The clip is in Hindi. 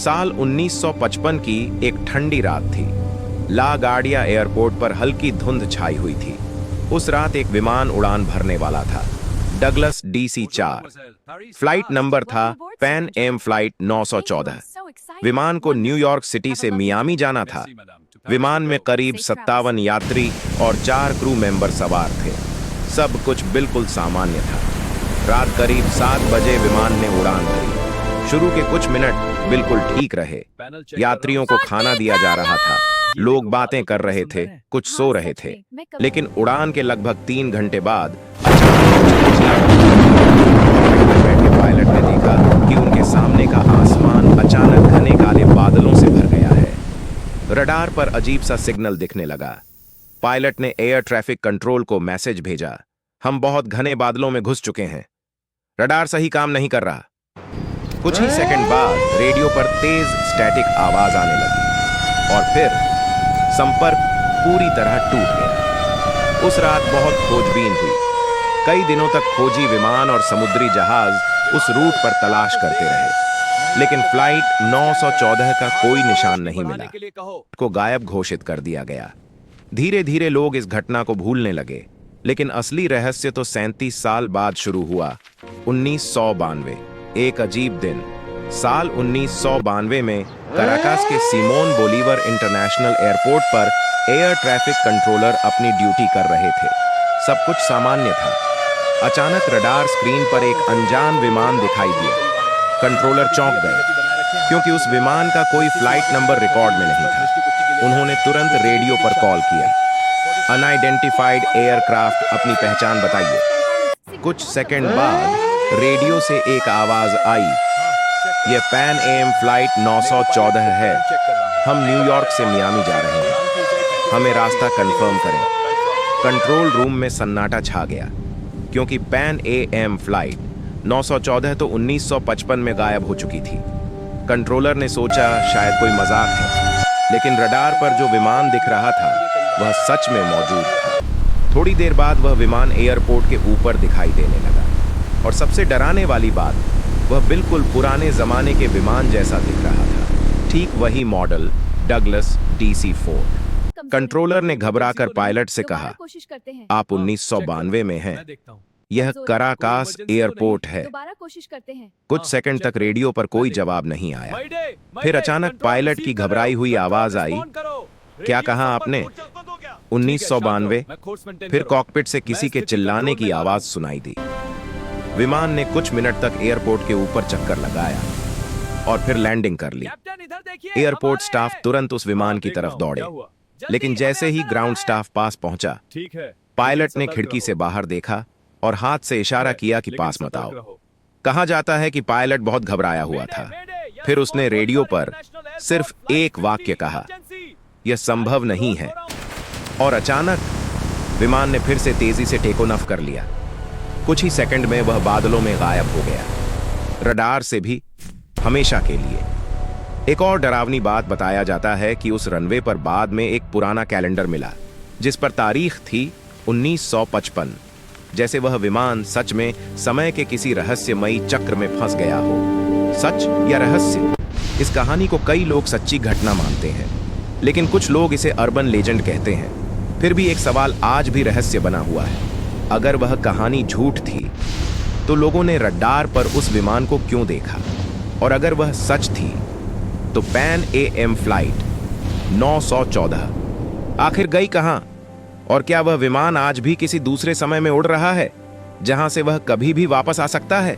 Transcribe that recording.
साल 1955 की एक ठंडी रात थी। ला गार्डिया एयरपोर्ट पर हल्की धुंध छाई हुई थी। उस रात एक विमान उड़ान भरने वाला था, डगलस DC-4। फ्लाइट नंबर था पैन एम फ्लाइट 914। विमान को न्यूयॉर्क सिटी से मियामी जाना था। विमान में करीब 57 यात्री और 4 क्रू मेंबर सवार थे। सब कुछ बिल्कुल सामान्य था। रात करीब 7 बजे विमान ने उड़ान भरी। शुरू के कुछ मिनट बिल्कुल ठीक रहे। यात्रियों को खाना दिया जा रहा था, लोग बातें कर रहे थे, कुछ सो रहे थे। लेकिन उड़ान के लगभग 3 घंटे बाद बैठे पायलट ने देखा कि उनके सामने का आसमान अचानक घने काले बादलों से भर गया है। रडार पर अजीब सा सिग्नल दिखने लगा। पायलट ने एयर ट्रैफिक कंट्रोल को मैसेज भेजा, हम बहुत घने बादलों में घुस चुके हैं, रडार सही काम नहीं कर रहा। कुछ ही सेकंड बाद रेडियो पर तेज स्टैटिक आवाज आने लगी और फिर संपर्क पूरी तरह टूट गया। उस रात बहुत खोजबीन हुई। कई दिनों तक खोजी विमान और समुद्री जहाज उस रूट पर तलाश करते रहे, लेकिन फ्लाइट 914 का कोई निशान नहीं मिला। को गायब घोषित कर दिया गया। धीरे धीरे लोग इस घटना को भूलने लगे, लेकिन असली रहस्य तो 37 साल बाद शुरू हुआ। 1992, एक अजीब दिन। साल 1992 में कराकास के सिमोन बोलीवर इंटरनेशनल एयरपोर्ट पर एयर ट्रैफिक कंट्रोलर अपनी ड्यूटी कर रहे थे। सब कुछ सामान्य था। अचानक रडार स्क्रीन पर एक अनजान विमान दिखाई दिया। कंट्रोलर चौंक गए, क्योंकि उस विमान का कोई फ्लाइट नंबर रिकॉर्ड में नहीं था। उन्होंने तुरंत रेडियो पर कॉल किया, अनआइडेंटिफाइड एयरक्राफ्ट, अपनी पहचान बताइए। कुछ सेकंड बाद रेडियो से एक आवाज आई, यह पैन एम फ्लाइट 914 है, हम न्यूयॉर्क से मियामी जा रहे हैं, हमें रास्ता कंफर्म करें। कंट्रोल रूम में सन्नाटा छा गया, क्योंकि पैन एम फ्लाइट 914 तो 1955 में गायब हो चुकी थी। कंट्रोलर ने सोचा शायद कोई मजाक है, लेकिन रडार पर जो विमान दिख रहा था वह सच में मौजूद था। थोड़ी देर बाद वह विमान एयरपोर्ट के ऊपर दिखाई देने लगा, और सबसे डराने वाली बात, वह बिल्कुल पुराने जमाने के विमान जैसा दिख रहा था। ठीक वही मॉडल, डगलस DC-4। कंट्रोलर ने घबराकर पायलट से कहा, आप 1992 में हैं, यह कराकास एयरपोर्ट है। कुछ सेकंड तक रेडियो पर कोई जवाब नहीं आया। फिर अचानक पायलट की घबराई हुई आवाज आई, क्या कहा आपने? 1992। फिर कॉकपिट से किसी के चिल्लाने की आवाज सुनाई दी। विमान ने कुछ मिनट तक एयरपोर्ट के ऊपर चक्कर लगाया और फिर लैंडिंग कर ली। एयरपोर्ट स्टाफ तुरंत उस विमान की तरफ दौड़े, लेकिन जैसे ही ग्राउंड स्टाफ पास पहुंचा, पायलट ने खिड़की से बाहर देखा और हाथ से इशारा किया कि पास मत आओ। कहा जाता है कि पायलट बहुत घबराया हुआ था। फिर उसने रेडियो पर सिर्फ एक वाक्य कहा, यह संभव नहीं है, और अचानक विमान ने फिर से तेजी से टेक ऑफ कर लिया। कुछ ही सेकंड में वह बादलों में गायब हो गया, रडार से भी हमेशा के लिए। एक और डरावनी बात बताया जाता है कि उस रनवे पर बाद में एक पुराना कैलेंडर मिला, जिस पर तारीख थी 1955, जैसे वह विमान सच में समय के किसी रहस्यमयी चक्र में फंस गया हो। सच या रहस्य, इस कहानी को कई लोग सच्ची घटना मानते हैं, लेकिन कुछ लोग इसे अर्बन लेजेंड कहते हैं। फिर भी एक सवाल आज भी रहस्य बना हुआ है, अगर वह कहानी झूठ थी तो लोगों ने रडार पर उस विमान को क्यों देखा, और अगर वह सच थी तो पैन एम फ्लाइट 914 आखिर गई कहां, और क्या वह विमान आज भी किसी दूसरे समय में उड़ रहा है, जहां से वह कभी भी वापस आ सकता है?